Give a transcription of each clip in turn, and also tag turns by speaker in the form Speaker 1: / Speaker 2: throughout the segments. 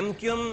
Speaker 1: MQM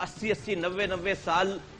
Speaker 1: 80-80, 90-90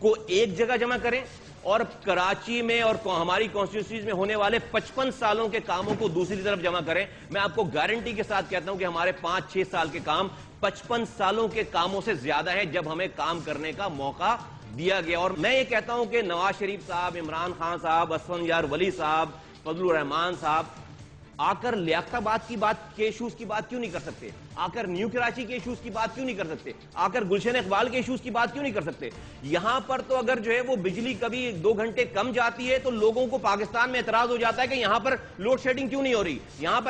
Speaker 1: کو ایک جگہ جمع کریں اور کراچی میں اور ہماری کانسٹیٹیوشنز میں ہونے والے 55 سالوں کے کاموں کو دوسری طرف جمع کریں. میں آپ کو گارنٹی کے ساتھ کہتا ہوں کہ ہمارے 5-6 سال کے کام 55 سالوں کے کاموں سے زیادہ ہیں جب ہمیں کام کرنے کا موقع دیا گیا. اور میں یہ کہتا ہوں کہ نواز شریف صاحب, عمران خان صاحب, اسفندیار ولی صاحب, فضل الرحمان صاحب آ کر لیاقت آباد کی بات کے ایشوز کی بات کیوں نہیں کر سکتے؟ آ کر نیو کراچی کے ایشوز کی بات کیوں نہیں کر سکتے؟ آ کر گلشن اقبال کے ایشوز کی بات کیوں نہیں کر سکتے؟ یہاں پر تو اگر جو ہے وہ بجلی کبھی 2 گھنٹے کم جاتی ہے تو لوگوں کو پاکستان میں اعتراض ہو جاتا ہے کہ یہاں پر لوڈ شیڈنگ کیوں نہیں ہو رہی, یہاں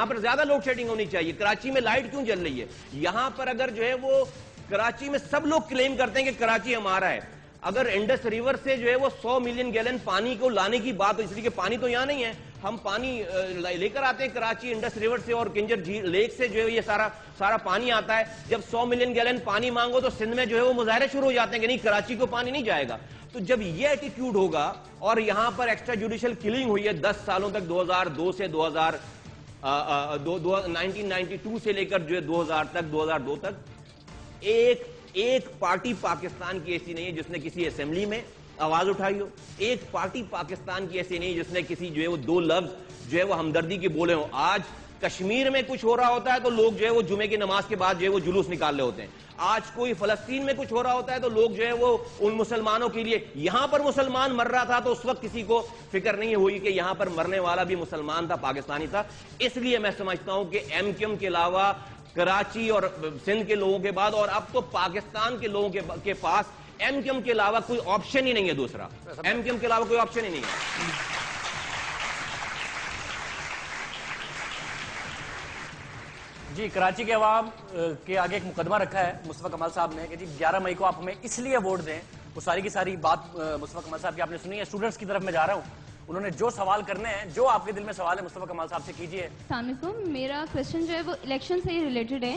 Speaker 1: پر زیادہ لوڈ شیڈنگ ہونی چاہیے, کراچی میں لائٹ کیوں جل رہی ہے. یہاں پر اگر جو ہے وہ کراچی میں سب لوگ کلیم کرتے ہیں کہ کراچی ہمارا ہے, اگر انڈس ریور سے جو ہے وہ 100 ملین گیلن پانی کو لانے کی بات ہو, اس لیے کہ پانی تو یہاں نہیں ہے, ہم پانی لے کر آتے ہیں کراچی انڈس ریور سے اور کنجر لیک سے جو ہے یہ سارا پانی آتا ہے. جب 100 ملین گیلن پانی مانگو تو سندھ میں جو ہے وہ مظاہرے شروع ہو جاتے ہیں کہ نہیں کراچی کو پانی نہیں جائے گا. تو جب یہ ایٹیٹیوڈ ہوگا اور یہاں پر ایکسٹرا جوڈیشل کلنگ ہوئی ہے 10 سالوں تک, 2002 سے 1992 سے لے کر جو ہے 2000 تک, 2002 تک ایک پارٹی پاکستان کی ایسی نہیں ہے جس نے کسی اسمبلی میں آواز اٹھائی ہو, ایک پارٹی پاکستان کی ایسی نہیں جس نے کسی جو ہے وہ 2 لفظ جو ہے وہ ہمدردی کے بولے ہوں. آج کشمیر میں کچھ ہو رہا ہوتا ہے تو لوگ جو ہے وہ جمعے کی نماز کے بعد جو ہے وہ جلوس نکال رہے ہوتے ہیں. آج کوئی فلسطین میں کچھ ہو رہا ہوتا ہے تو لوگ جو ہے وہ ان مسلمانوں کے لیے, یہاں پر مسلمان مر رہا تھا تو اس وقت کسی کو فکر نہیں ہوئی کہ یہاں پر مرنے والا بھی مسلمان تھا, پاکستانی تھا. اس لیے میں سمجھتا ہوں کہ ایم کیو ایم کے علاوہ کراچی اور سندھ کے لوگوں کے بعد اور اب تو پاکستان کے لوگوں کے پاس ایم کیو ایم کے علاوہ کوئی آپشن ہی نہیں ہے دوسرا, ایم کیو ایم کے علاوہ کوئی آپشن ہی نہیں ہے.
Speaker 2: جی, کراچی کے عوام کے آگے ایک مقدمہ رکھا ہے مصطفیٰ کمال صاحب نے کہ جی 11 مئی کو آپ ہمیں اس لیے ووٹ دیں. وہ ساری کی ساری بات مصطفیٰ کمال صاحب کی آپ نے سنی ہے. اسٹوڈنٹس کی طرف میں جا رہا ہوں, انہوں نے جو سوال کرنے ہیں, جو آپ کے دل میں سوال ہے مصطفیٰ کمال صاحب سے کیجیے.
Speaker 3: السلام علیکم. میرا کوشچن جو ہے وہ الیکشن سے ہی ریلیٹڈ ہے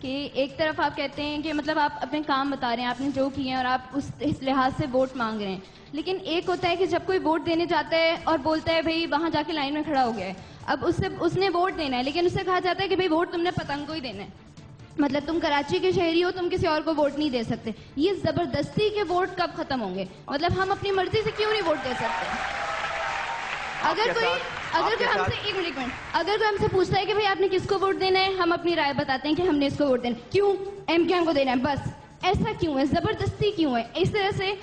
Speaker 3: کہ ایک طرف آپ کہتے ہیں کہ مطلب آپ اپنے کام بتا رہے ہیں, آپ نے جو کیے ہیں اور آپ اس لحاظ سے ووٹ مانگ رہے ہیں, لیکن ایک ہوتا ہے کہ جب کوئی ووٹ دینے جاتا ہے اور بولتا ہے بھائی وہاں جا کے لائن میں کھڑا ہو گیا ہے, اب اس نے ووٹ دینا ہے لیکن اس سے کہا جاتا ہے کہ بھائی ووٹ تم نے پتنگ کو ہی دینا ہے, مطلب تم کراچی کے شہری ہو, تم کسی اور کو ووٹ نہیں دے سکتے. یہ زبردستی کے ووٹ کب ختم ہوں گے؟ مطلب ہم اپنی مرضی سے کیوں نہیں ووٹ دے سکتے؟ اگر کوئی ہم سے ایک منٹ اگر کوئی ہم سے پوچھتا ہے کہ بھائی آپ نے کس کو ووٹ دینا ہے, ہم اپنی رائے بتاتے ہیں کہ ہم نے اس کو ووٹ دینا ہے. کیوں ایم کیو ایم کو دینا ہے بس؟ ایسا کیوں ہے؟ زبردستی کیوں ہے؟ اس طرح سے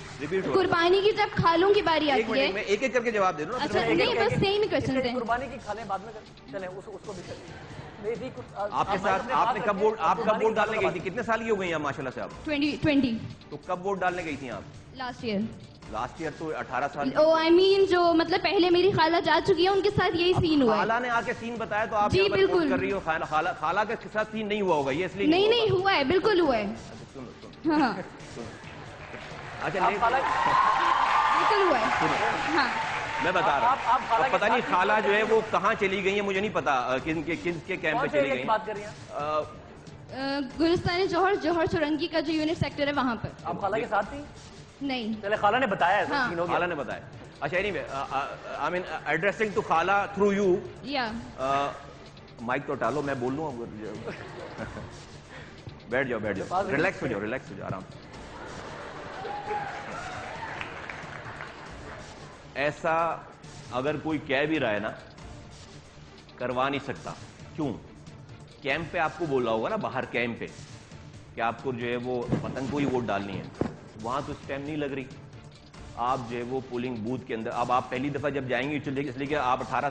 Speaker 3: قربانی کی جب کھالوں کی باری آتی ہے,
Speaker 1: ایک ایک کر کے جواب دے دو.
Speaker 3: اچھا نہیں, بس سیم ہی کوشچن ہیں.
Speaker 2: قربانی کی کھالیں بعد میں چلیں, اس کو بھی
Speaker 1: آپ کے ساتھ آپ نے کب ووٹ ڈالنے گئی تھی؟ کتنے سال کی ہو گئی ہیں ماشاء اللہ سے آپ؟
Speaker 3: 20.
Speaker 1: تو کب ووٹ ڈالنے گئی تھی آپ؟
Speaker 3: Last year.
Speaker 1: لاسٹ ایئر تو 18 سال.
Speaker 3: آئی مین جو مطلب پہلے میری خالہ جا چکی ہے ان کے ساتھ یہی سین ہوا ہے.
Speaker 1: خالہ نے آ کے سین بتایا تو آپ
Speaker 3: جی بالکل
Speaker 1: کر رہی ہو. خالہ کے ساتھ سین نہیں ہوا ہوگا یہ, اس لیے
Speaker 3: نہیں ہوا ہے, بالکل ہوا ہے. ہاں
Speaker 1: اچھا
Speaker 3: بالکل ہوا ہے. ہاں
Speaker 1: میں بتا رہا ہوں, پتہ نہیں خالہ جو ہے وہ کہاں چلی گئی ہیں, مجھے نہیں پتا کن کے کیمپ پہ چلی گئی ہیں.
Speaker 3: گلستان جوہر چورنگی کا جو یونٹ سیکٹر ہے وہاں پر.
Speaker 2: آپ خالہ کے ساتھ تھی؟
Speaker 3: نہیں,
Speaker 2: چلے خالہ نے بتایا ہے.
Speaker 1: خالہ نے بتایا. اچھا anyway, I mean addressing to خالہ through you. مائک تو ٹالو, میں بول لوں. بیٹھ جاؤ, ریلیکس ہو جاؤ آرام. ایسا اگر کوئی کہہ بھی رہا ہے نا, کروا نہیں سکتا. کیوں؟ کیمپ پہ آپ کو بولا ہوگا نا, باہر کیمپ پہ, کہ آپ کو جو ہے وہ پتنگ کو ہی ووٹ ڈالنی ہے. وہاں تو اس ٹائم نہیں لگ رہی. آپ جو ہے وہ پولنگ بوتھ کے اندر, اب آپ پہلی دفعہ جب جائیں گے اس لیے کہ آپ 18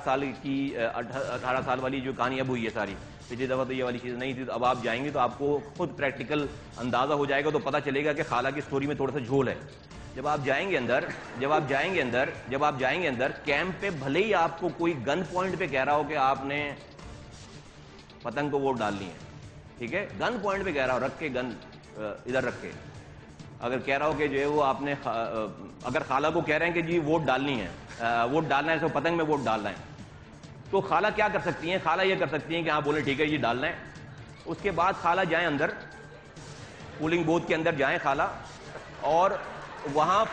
Speaker 1: سال والی جو کہانی اب ہوئی ہے ساری, پچھلی دفعہ تو یہ والی چیز نہیں تھی. تو اب آپ جائیں گے تو آپ کو خود پریکٹیکل اندازہ ہو جائے گا, تو پتہ چلے گا کہ خالہ کی سٹوری میں تھوڑا سا جھول ہے. جب آپ جائیں گے اندر کیمپ پہ, بھلے ہی آپ کو کوئی گن پوائنٹ پہ کہہ رہا ہو کہ آپ نے پتنگ کو ووٹ ڈالنی ہے, ٹھیک ہے, گن پوائنٹ پہ کہہ رہا ہو, رکھ کے گن ادھر رکھ کے, اگر کہہ رہا ہو کہ جو ہے وہ آپ نے, اگر خالہ کو کہہ رہے ہیں کہ جی ووٹ ڈالنی ہے, ووٹ ڈالنا ہے, تو پتنگ میں ووٹ ڈالنا ہے, تو خالہ کیا کر سکتی ہیں؟ خالہ یہ کر سکتی ہیں کہ ہاں بولیں ٹھیک ہے جی ڈالنا ہے. اس کے بعد خالہ جائیں اندر, پولنگ بوتھ کے اندر جائیں خالہ, اور وہاں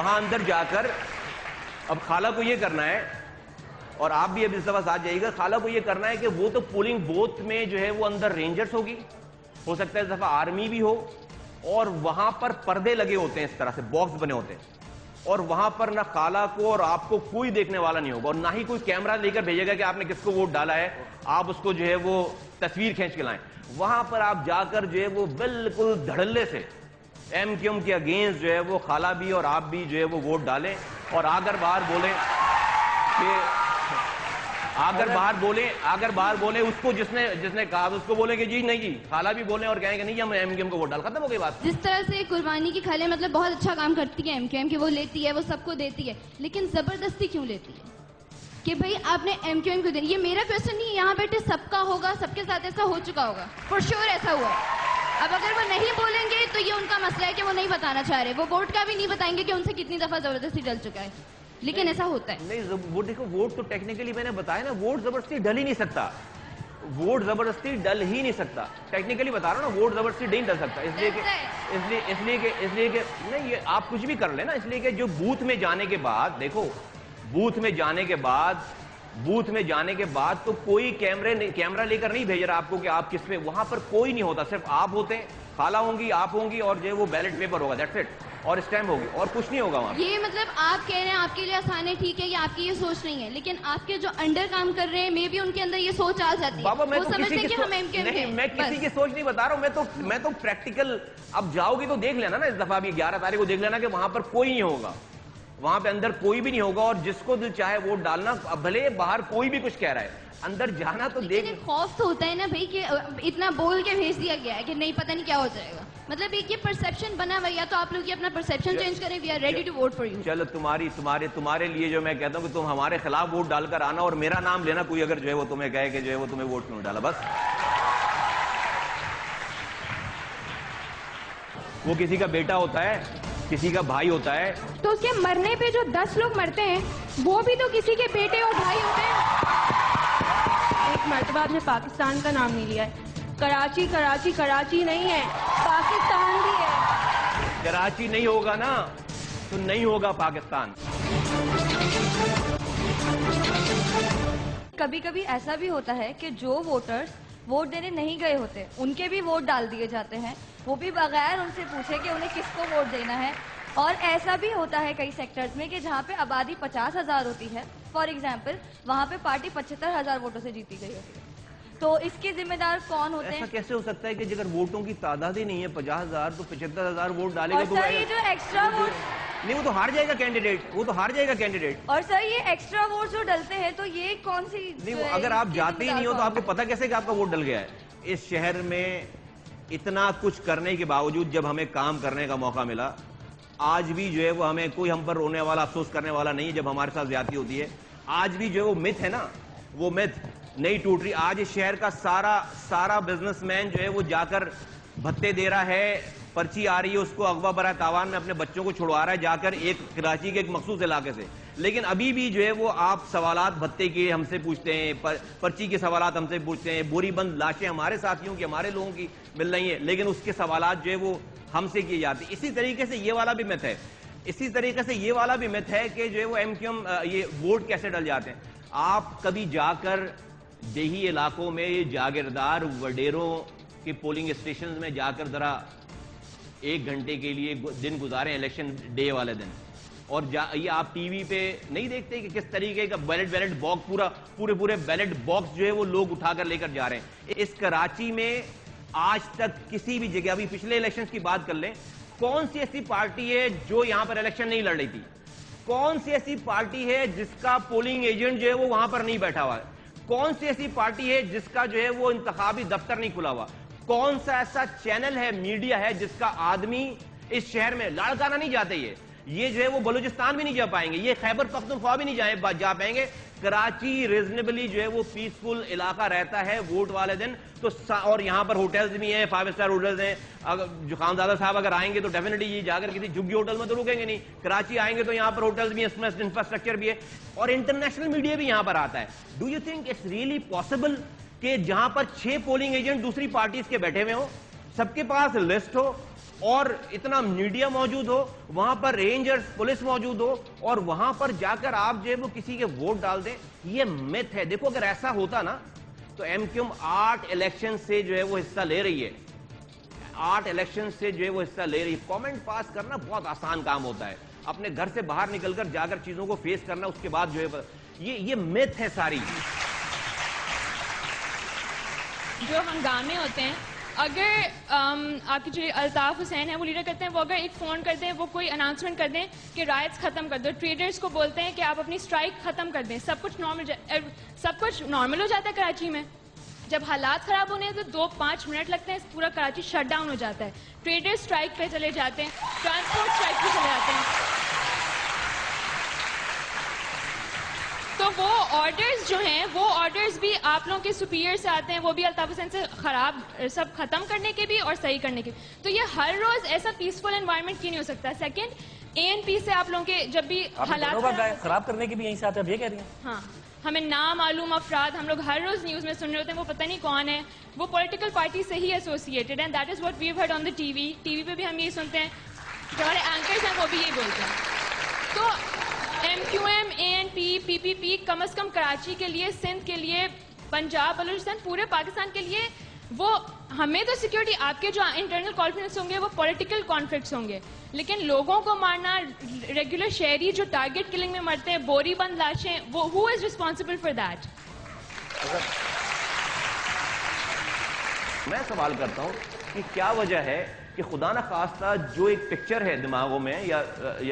Speaker 1: اندر جا کر اب خالہ کو یہ کرنا ہے, اور آپ بھی اب اس دفعہ ساتھ جائیے گا, خالہ کو یہ کرنا ہے کہ وہ تو پولنگ بوتھ میں جو ہے وہ اندر رینجرز ہوگی, ہو سکتا ہے اس دفعہ آرمی بھی ہو, اور وہاں پر پردے لگے ہوتے ہیں, اس طرح سے باکس بنے ہوتے ہیں, اور وہاں پر نہ خالہ کو اور آپ کو کوئی دیکھنے والا نہیں ہوگا, اور نہ ہی کوئی کیمرہ لے کر بھیجے گا کہ آپ نے کس کو ووٹ ڈالا ہے, آپ اس کو جو ہے وہ تصویر کھینچ کے لائیں. وہاں پر آپ جا کر جو ہے وہ بالکل دھڑلے سے ایم کیو ایم کے اگینسٹ جو ہے وہ خالہ بھی اور آپ بھی جو ہے وہ ووٹ ڈالیں, اور اگر باہر بولیں کہ اگر باہر بولیں اس کو جس نے کہا اس کو بولیں کہ جی نہیں جی, خالہ بھی بولیں اور کہیں کہ نہیں ہم ایم کیو ایم کو ووٹ ڈال, ختم ہو گئی بات.
Speaker 3: جس طرح سے قربانی کی کھالیں مطلب بہت اچھا کام کرتی ہے ایم کیو ایم کہ وہ لیتی ہے, وہ سب کو دیتی ہے, لیکن زبردستی کیوں لیتی ہے کہ بھئی آپ نے ایم کیو ایم کو دینی؟ یہ میرا کویسچن نہیں ہے, یہاں بیٹھے سب کا ہوگا, سب کے ساتھ ایسا ہو چکا ہوگا, فور شیور ایسا ہوا ہے. اب اگر وہ نہیں بولیں گے تو یہ ان کا مسئلہ ہے کہ وہ نہیں بتانا چاہ رہے, وہ ووٹ کا بھی نہیں بتائیں گے کہ ان سے کتنی دفعہ زبردستی ڈل چکا ہے, لیکن ایسا ہوتا ہے.
Speaker 1: نہیں وہ دیکھو, ووٹ تو ٹیکنیکلی میں نے بتایا نا, ووٹ زبردستی ڈل ہی نہیں سکتا, ووٹ زبردستی ڈل ہی نہیں سکتا, ٹیکنیکلی بتا رہا ہوں نا, ووٹ زبردستی نہیں ڈل سکتا, اس لیے کہ نہیں یہ آپ کچھ بھی کر لیں نا, اس لیے کہ جو بوتھ میں جانے کے بعد, دیکھو بوتھ میں جانے کے بعد تو کوئی کیمرہ لے کر نہیں بھیج رہا آپ کو کہ آپ کس پہ, وہاں پر کوئی نہیں ہوتا, صرف آپ ہوتے ہیں, خالہ ہوں گی, آپ ہوں گی, اور جو ہے وہ بیلٹ پیپر ہوگا, دیٹس اٹ, اور اسٹیمپ ہوگی, اور کچھ نہیں ہوگا وہاں. یہ
Speaker 3: مطلب آپ کہہ رہے ہیں آپ کے لیے آسان ہے, ٹھیک ہے, یہ آپ کی یہ سوچ نہیں ہے, لیکن آپ کے جو انڈر کام کر رہے ہیں مے بھی ان کے اندر یہ سوچ آ جاتی ہے.
Speaker 1: بابا میں
Speaker 3: کسی
Speaker 1: کی سوچ نہیں بتا رہا ہوں, میں تو پریکٹیکل, اب جاؤ گی تو دیکھ لینا نا, اس دفعہ بھی 11 تاریخ کو دیکھ لینا کہ وہاں پر کوئی نہیں ہوگا, وہاں پہ اندر کوئی بھی نہیں ہوگا, اور جس کو دل چاہے ووٹ ڈالنا, بھلے باہر کوئی بھی کچھ کہہ رہا ہے, اندر جانا تو دیکھ.
Speaker 3: خوف تو ہوتا ہے نا بھائی کہ اتنا بول کے بھیج دیا گیا ہے کہ نہیں پتہ نہیں کیا ہو جائے گا, مطلب ایک یہ پرسیپشن بنا ہوا ہے, یا تو آپ لوگ یہ اپنا پرسیپشن چینج کریں, we are ready to vote for you.
Speaker 1: چلو تمہارے لیے جو میں کہتا ہوں کہ تم ہمارے خلاف ووٹ ڈال کر آنا, اور میرا نام لینا کوئی اگر جو ہے وہ تمہیں کہے کہ جو ہے وہ تمہیں ووٹ کیوں ڈالا, بس وہ کسی کا بیٹا ہوتا ہے, کسی کا بھائی ہوتا ہے,
Speaker 4: تو اس کے مرنے پہ جو 10 لوگ مرتے ہیں وہ بھی تو کسی کے بیٹے اور بھائی ہوتے ہیں. ایک مرتبہ آپ نے پاکستان کا نام نہیں لیا ہے. کراچی نہیں ہے, پاکستان بھی ہے.
Speaker 1: کراچی نہیں ہوگا نا تو نہیں ہوگا پاکستان.
Speaker 5: کبھی کبھی ایسا بھی ہوتا ہے کہ جو ووٹرز ووٹ دینے نہیں گئے ہوتے ان کے بھی ووٹ ڈال دیے جاتے ہیں, وہ بھی بغیر ان سے پوچھے کہ انہیں کس کو ووٹ دینا ہے. اور ایسا بھی ہوتا ہے کئی سیکٹرز میں کہ جہاں پہ آبادی 50,000 ہوتی ہے, فار ایگزامپل وہاں پہ پارٹی 75,000 ووٹوں سے جیتی گئی ہوتی ہے. تو اس کے ذمہ دار کون ہوتے ہیں؟
Speaker 1: ایسا کیسے ہو سکتا ہے کہ اگر ووٹوں کی تعداد ہی نہیں ہے 50,000 تو 75,000 ووٹ ڈالے گا,
Speaker 5: اور سر یہ جو ایکسٹرا ووٹ
Speaker 1: نہیں, وہ تو ہار جائے گا کینڈیڈیٹ,
Speaker 5: اور سر یہ ایکسٹرا ووٹ جو ڈلتے ہیں تو یہ کون سی
Speaker 1: نہیں, اگر آپ جاتے ہی نہیں ہو تو آپ کو پتا کیسے کہ آپ کا ووٹ ڈل گیا ہے. اس شہر میں اتنا کچھ کرنے کے باوجود جب ہمیں کام کرنے کا موقع ملا, آج بھی جو ہے وہ ہمیں کوئی ہم پر رونے والا, افسوس کرنے والا نہیں ہے جب ہمارے ساتھ زیادتی ہوتی ہے. آج بھی جو ہے وہ مت ہے نا, وہ مت نہیں ٹوٹ رہی. آج اس شہر کا سارا بزنس مین جو ہے وہ جا کر بھتے دے رہا ہے, پرچی آ رہی ہے اس کو اغوا برائے تاوان میں اپنے بچوں کو چھڑوا رہا ہے جا کر ایک کراچی کے ایک مخصوص علاقے سے. لیکن ابھی بھی جو ہے وہ آپ سوالات بھتے کے ہم سے پوچھتے ہیں, پرچی کے سوالات ہم سے پوچھتے ہیں, بوری بند لاشیں ہمارے ساتھیوں کی, ہمارے لوگوں کی مل رہی ہیں, لیکن اس کے سوالات جو ہے وہ ہم سے کیے جاتے ہیں. اسی طریقے سے یہ والا بھی مت ہے, کہ جو ہے وہ ایم کیو ایم یہ ووٹ کیسے ڈل جاتے ہیں. آپ کبھی جا کر دیہی علاقوں میں جاگیردار وڈیروں کے پولنگ اسٹیشنز میں جا کر ذرا 1 گھنٹے کے لیے دن گزاریں الیکشن ڈے والے دن, اور یہ آپ ٹی وی پہ نہیں دیکھتے کہ کس طریقے کا بیلٹ باکس پورے بیلٹ باکس جو ہے وہ لوگ اٹھا کر لے کر جا رہے ہیں. اس کراچی میں آج تک کسی بھی جگہ, ابھی پچھلے الیکشنز کی بات کر لیں, کون سی ایسی پارٹی ہے جو یہاں پر الیکشن نہیں لڑ رہی تھی؟ کون سی ایسی پارٹی ہے جس کا پولنگ ایجنٹ جو ہے وہ وہاں پر نہیں بیٹھا ہوا ہے؟ کون سی ایسی پارٹی ہے جس کا جو ہے وہ انتخابی دفتر نہیں کھلا ہوا؟ کون سا ایسا چینل ہے, میڈیا ہے جس کا آدمی اس شہر میں لاڑکانہ نہیں جاتے؟ یہ جو ہے وہ بلوچستان بھی نہیں جا پائیں گے, یہ خیبر پختونخوا بھی نہیں جا پائیں گے. کراچی ریزنیبلی جو ہے وہ پیسفل علاقہ رہتا ہے ووٹ والے دن تو, اور یہاں پر ہوٹلز بھی ہیں, 5 اسٹار ہوٹلز ہیں. جو خانزادہ صاحب اگر آئیں گے تو ڈیفینیٹلی یہ جا کر کسی جھگی ہوٹل میں تو رکیں گے نہیں. کراچی آئیں گے تو یہاں پر ہوٹلز بھی ہیں, انفراسٹرکچر بھی ہے, اور انٹرنیشنل میڈیا بھی یہاں پر آتا ہے. Do you think it's really possible کہ جہاں پر 6 پولنگ ایجنٹ دوسری پارٹیز کے بیٹھے ہوئے ہوں, سب کے پاس لسٹ ہو, اور اتنا میڈیا موجود ہو, وہاں پر رینجرز پولیس موجود ہو, اور وہاں پر جا کر آپ جو ہے وہ کسی کے ووٹ ڈال دیں؟ یہ مت ہے. دیکھو اگر ایسا ہوتا نا تو ایم کیو ایم 8 الیکشن سے جو ہے وہ حصہ لے رہی ہے, 2008 الیکشن سے جو ہے وہ حصہ لے رہی ہے. کامنٹ پاس کرنا بہت آسان کام ہوتا ہے, اپنے گھر سے باہر نکل کر جا کر چیزوں کو فیس کرنا, اس کے بعد جو ہے یہ میتھ ہے ساری.
Speaker 4: جو ہنگامے ہوتے ہیں, اگر آپ کی جو الطاف حسین ہیں وہ لیڈر کرتے ہیں, وہ اگر ایک فون کر دیں, وہ کوئی اناؤنسمنٹ کر دیں کہ رائٹس ختم کر دو, ٹریڈرز کو بولتے ہیں کہ آپ اپنی اسٹرائک ختم کر دیں, سب کچھ نارمل ہو جاتا ہے کراچی میں. جب حالات خراب ہونے ہیں تو 2-5 منٹ لگتے ہیں, پورا کراچی شٹ ڈاؤن ہو جاتا ہے. ٹریڈرز اسٹرائک پہ چلے جاتے ہیں, ٹرانسپورٹ اسٹرائک پہ چلے جاتے ہیں. تو وہ آرڈرز جو ہیں, وہ آرڈرز بھی آپ لوگوں کے سپیریئر سے آتے ہیں, وہ بھی الطاف حسین سے خراب سب ختم کرنے کے بھی اور صحیح کرنے کے بھی. تو یہ ہر روز ایسا پیسفل انوائرمنٹ کیوں نہیں ہو سکتا؟ سیکنڈ, ANP سے آپ لوگوں کے جب بھی حالات
Speaker 2: خراب کرنے کی بھی یہیں سے آتے ہیں, یہ کہہ رہی ہیں.
Speaker 4: ہاں, ہمیں نامعلوم افراد ہم لوگ ہر روز نیوز میں سن رہے ہوتے ہیں, وہ پتہ نہیں کون ہے, وہ پولیٹیکل پارٹی سے ہی ایسوسیٹڈ ہیں. That is what we have heard on the TV پہ بھی ہم یہی سنتے ہیں, جو ہمارے اینکرز ہیں وہ بھی یہی بولتے ہیں. تو MQM, ANP, PPP کم از کم کراچی کے لیے, سندھ کے لیے, پنجاب, بلوچستان, پورے پاکستان کے لیے, وہ ہمیں تو سیکیورٹی, آپ کے جو انٹرنل کانفلکٹس ہوں گے وہ پولیٹیکل کانفلکٹس ہوں گے, لیکن لوگوں کو مارنا, ریگولر شہری جو ٹارگٹ کلنگ میں مرتے ہیں, بوری بند لاشیں, وہ ہو از ریسپانسبل فار دیٹ؟
Speaker 1: میں سوال کرتا ہوں کہ کیا وجہ ہے کہ خدا نخواستہ جو ایک پکچر ہے دماغوں میں یا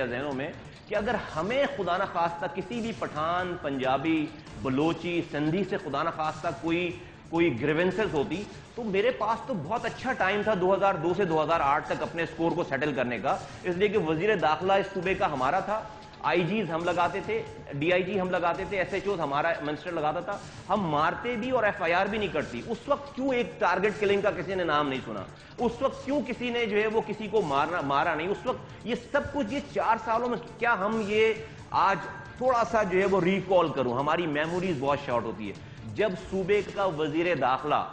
Speaker 1: ذہنوں میں, کہ اگر ہمیں خدا نخواستہ کسی بھی پٹھان, پنجابی, بلوچی, سندھی سے خدا نخواستہ کوئی گریونسز ہوتی, تو میرے پاس تو بہت اچھا ٹائم تھا 2002 سے 2008 تک اپنے سکور کو سیٹل کرنے کا, اس لیے کہ وزیر داخلہ اس صوبے کا ہمارا تھا, IGs ہم لگاتے تھے, DIG ہم لگاتے تھے, SHOs ہمارا منسٹر لگاتا تھا, ہم مارتے بھی اور FIR بھی نہیں کرتی. اس وقت کیوں ایک ٹارگٹ کلنگ کا کسی نے نام نہیں سنا؟ اس وقت کیوں کسی نے جو ہے وہ کسی کو مارا نہیں؟ اس وقت یہ سب کچھ یہ 4 سالوں میں کیا ہم یہ آج تھوڑا سا جو ہے وہ ریکال کروں, ہماری میموریز بہت شارٹ ہوتی ہے. جب صوبے کا وزیر داخلہ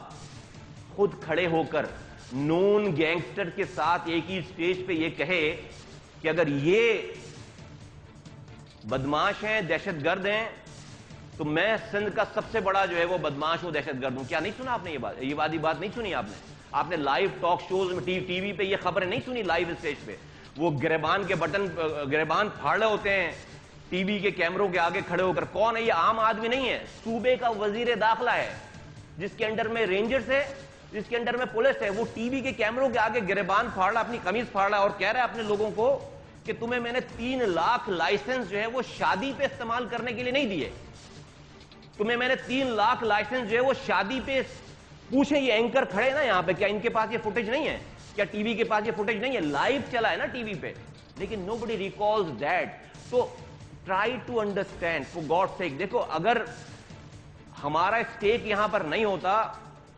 Speaker 1: خود کھڑے ہو کر نون گینگسٹر کے ساتھ ایک ہی سٹیج پہ یہ کہے کہ اگر یہ بدماش ہیں, دہشت گرد ہیں, تو میں سندھ کا سب سے بڑا جو ہے وہ بدماش ہوں, دہشت گرد ہوں. کیا نہیں سنا آپ نے یہ بات نہیں سنی آپ نے لائیو ٹاک شوز میں, ٹی وی پہ یہ خبریں نہیں سنی لائیو اسٹیج پہ؟ وہ گریبان کے بٹن, گریبان پھاڑ رہے ہوتے ہیں ٹی وی کے کیمروں کے آگے کھڑے ہو کر. کون ہے یہ؟ عام آدمی نہیں ہے, صوبے کا وزیر داخلہ ہے, جس کے انڈر میں رینجرز ہے, جس کے انڈر میں پولیس ہے. وہ ٹی وی کے کیمروں کے آگے گریبان پھاڑ رہا, اپنی قمیض پھاڑ رہا, اور کہہ رہا ہے اپنے لوگوں کو کہ تمہیں میں نے 3 لاکھ لائسنس جو ہے وہ شادی پہ استعمال کرنے کے لیے نہیں دیے, تمہیں میں نے 3 لاکھ لائسنس جو ہے وہ شادی پہ. پوچھیں یہ اینکر کھڑے نا یہاں پہ, کیا ان کے پاس یہ فوٹیج نہیں ہے؟ کیا ٹی وی کے پاس یہ فوٹیج نہیں ہے؟ لائیو چلا ہے نا ٹی وی پہ, لیکن nobody recalls that. تو try to understand for God's sake. دیکھو, اگر ہمارا اسٹیک یہاں پر نہیں ہوتا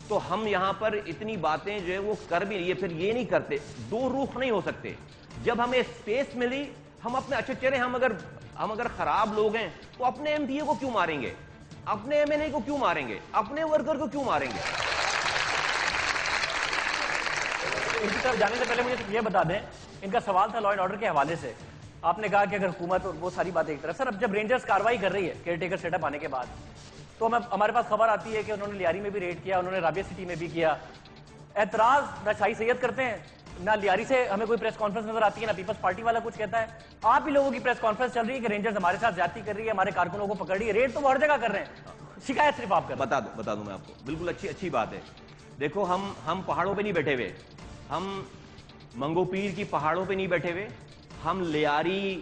Speaker 1: تو ہم یہاں پر اتنی باتیں جو ہے وہ کر بھی لیے, پھر یہ نہیں کرتے. 2 رخ نہیں ہو سکتے. جب ہمیں اسپیس ملی, ہم اپنے اچھے چلے, ہم اگر خراب لوگ ہیں تو اپنے MPA کو کیوں ماریں گے, اپنے MNA کو کیوں ماریں گے, اپنے ورکر کو کیوں ماریں گے؟
Speaker 2: ان کی طرف جانے سے پہلے مجھے یہ بتا دیں, ان کا سوال تھا لا اینڈ آرڈر کے حوالے سے. آپ نے کہا کہ اگر حکومت اور وہ ساری باتیں ایک طرف, سر اب جب رینجرز کاروائی کر رہی ہے کیئر ٹیکر سیٹ اپ آنے کے بعد, تو ہمارے پاس خبر آتی ہے کہ انہوں نے لیاری میں بھی ریڈ کیا, انہوں نے رابعہ سٹی میں بھی کیا. اعتراض نہ شاہی سید کرتے ہیں, نہ لیاری سے ہمیں کوئی پریس کانفرنس نظر آتی ہے, نہ پیپلز پارٹی والا کچھ کہتا ہے. آپ ہی لوگوں کی پریس کانفرنس چل رہی ہے کہ رینجرز ہمارے ساتھ زیادتی کر رہی ہے, ہمارے کارکنوں کو پکڑ رہی ہے. ریڈ تو وہ ہر جگہ کر رہے ہیں, شکایت صرف آپ کر رہے ہیں.
Speaker 1: بتا دوں میں آپ کو, بالکل اچھی بات ہے. دیکھو, ہم پہاڑوں پہ نہیں بیٹھے ہوئے, ہم منگو پیر کی پہاڑوں پہ نہیں بیٹھے ہوئے, ہم لیاری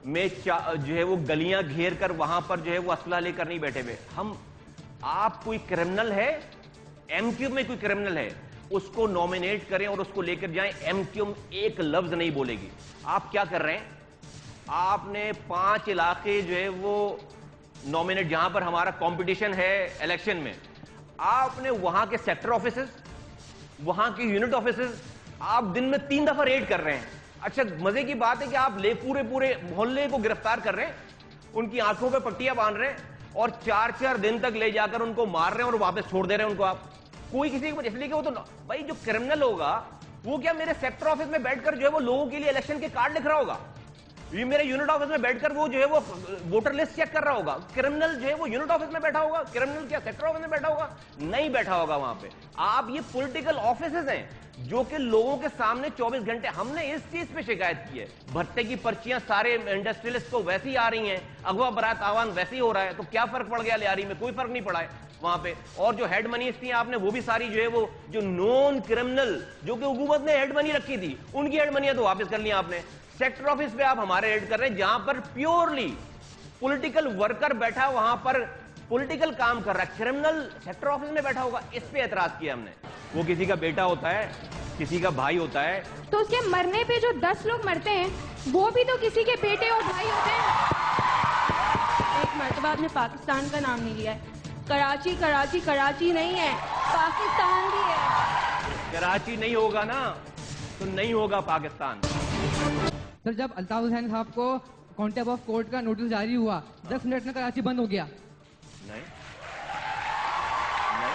Speaker 1: میں جو ہے وہ گلیاں گھیر کر وہاں پر جو ہے وہ اسلحہ لے کر نہیں بیٹھے ہوئے. آپ کوئی کرمنل ہے, MQ میں کوئی کرمنل ہے, اس کو نومینیٹ کریں اور اس کو لے کر جائیں, MQ ایک لفظ نہیں بولے گی. آپ کیا کر رہے ہیں؟ آپ نے 5 علاقے جو ہے وہ نومینیٹ, جہاں پر ہمارا کمپٹیشن ہے الیکشن میں, آپ نے وہاں کے سیکٹر آفیسز, وہاں کے یونٹ آفیسز آپ دن میں 3 دفعہ ریڈ کر رہے ہیں. اچھا, مزے کی بات ہے کہ آپ پورے محلے کو گرفتار کر رہے ہیں, ان کی آنکھوں پہ پٹیاں باندھ رہے ہیں, اور 4 دن تک لے جا کر ان کو مار رہے ہیں اور واپس چھوڑ دے رہے ہیں ان کو. آپ کوئی کسی کو, اس لیے کہ وہ تو بھائی جو کرمنل ہوگا وہ کیا میرے سیکٹر آفس میں بیٹھ کر جو ہے وہ لوگوں کے لیے الیکشن کے کارڈ لکھ رہا ہوگا, یہ میرے یونٹ آفس میں بیٹھ کر وہ جو ہے وہ ووٹر لسٹ چیک کر رہا ہوگا. کرمنل جو ہے وہ یونٹ آفس میں بیٹھا ہوگا, کرمنل کیا سیکٹر آفس میں بیٹھا ہوگا؟ نہیں بیٹھا ہوگا وہاں پہ. آپ یہ پولیٹیکل آفیسز ہیں, جو کہ لوگوں کے سامنے 24 گھنٹے ہم نے اس چیز پہ شکایت کی ہے. بھتے کی پرچیاں سارے انڈسٹریلسٹ کو ویسی آ رہی ہیں, اغوا برات آوان ویسی ہو رہا ہے, تو کیا فرق پڑ گیا لیاری میں؟ کوئی فرق نہیں پڑا ہے وہاں پہ. اور جو ہیڈ منیز تھی آپ نے وہ بھی ساری جو ہے وہ جو نون کرمنل جو کہ حکومت نے ہیڈ منی رکھی تھی ان کی ہیڈ منیاں تو واپس کر لی آپ نے. سیکٹر آفس پہ آپ ہمارے ریڈ کر رہے ہیں جہاں پر پیورلی پولیٹیکل ورکر بیٹھا, وہاں پر پولیٹیکل کام کر رہا ہے, کرمنل سیکٹر آفس میں بیٹھا ہوگا. اس پہ اعتراض کیا ہم نے. وہ کسی کا بیٹا ہوتا ہے, کسی کا بھائی ہوتا ہے,
Speaker 4: تو اس کے مرنے پہ جو 10 لوگ مرتے ہیں وہ بھی تو کسی کے بیٹے اور بھائی ہوتے ہیں. ایک مرتبہ آپ نے پاکستان کا نام نہیں لیا ہے. کراچی کراچی کراچی نہیں ہے,
Speaker 5: پاکستان بھی ہے.
Speaker 1: کراچی نہیں ہوگا نا تو نہیں ہوگا پاکستان.
Speaker 6: سر جب الطاف حسین صاحب کو کانٹیمپٹ آف کورٹ کا نوٹس جاری ہوا 10 منٹ میں کراچی بند ہو گیا.
Speaker 1: نہیں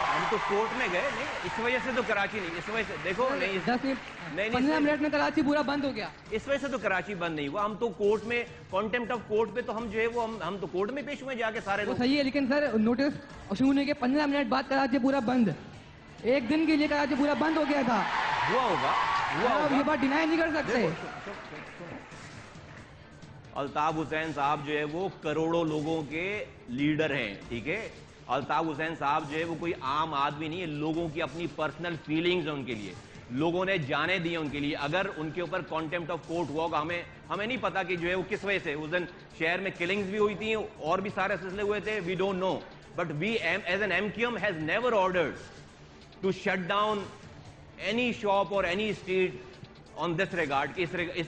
Speaker 1: ہم تو کورٹ میں گئے نہیں, اس وجہ سے تو کراچی نہیں, اس وجہ سے دیکھو نہیں
Speaker 6: 15 منٹ میں کراچی پورا بند ہو گیا.
Speaker 1: اس وجہ سے تو کراچی بند نہیں ہوا. ہم تو کورٹ میں کانٹیمپٹ آف کورٹ پہ تو ہم جو ہے وہ ہم تو کورٹ میں پیش ہوئے جا کے سارے
Speaker 6: وہ
Speaker 1: لوگ.
Speaker 6: صحیح ہے لیکن سر نوٹس ایشو ہونے کے 15 منٹ بعد کراچی پورا بند, ایک دن کے لیے کراچی پورا بند ہو گیا تھا.
Speaker 1: ہوا ہوگا
Speaker 6: آپ یہ بات ڈینائی نہیں کر سکتے.
Speaker 1: الطاف حسین صاحب جو ہے وہ کروڑوں لوگوں کے لیڈر ہیں, ٹھیک ہے. الطاف حسین صاحب جو ہے وہ کوئی عام آدمی نہیں ہے, لوگوں کی اپنی پرسنل فیلنگز ہیں ان کے لیے, لوگوں نے جانے دی ان کے لیے. اگر ان کے اوپر کانٹیمپٹ آف کورٹ ہوا ہوگا, ہمیں نہیں پتا کہ جو ہے وہ کس وجہ سے. اس دن شہر میں کلنگز بھی ہوئی تھیں اور بھی سارے سلسلے ہوئے تھے, we don't know, but we as an MQM has never ordered to shut down any shop اور any street on this regard.